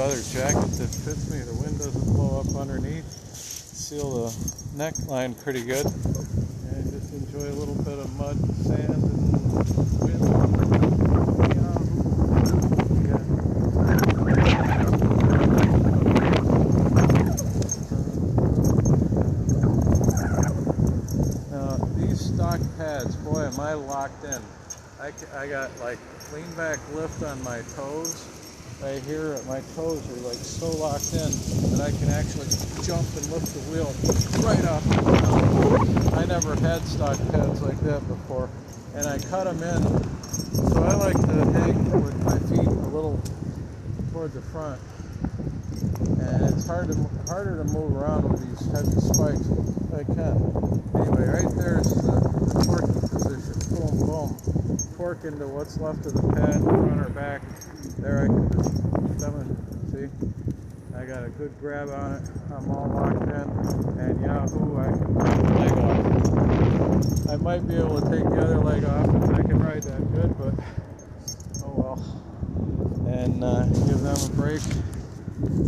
leather jacket that fits me. The wind doesn't blow up underneath. Seal the neckline pretty good. And just enjoy a little bit of mud, sand, and wind. Now, these stock pads, boy, am I locked in. I got like lean back lift on my toes. Right here, my toes are like so locked in that I can actually jump and lift the wheel right off the ground. I never had stock pads like that before, and I cut them in. So I like to hang with my feet a little toward the front, and it's harder to move around with these heavy spikes. I can. Anyway, right there is the torquing position. Boom, boom. Torque into what's left of the pad, front or back. There I can just see. I got a good grab on it. I'm all locked in, and yahoo! I can put the leg off. I might be able to take the other leg off if I can ride that good, but oh well. And give them a break.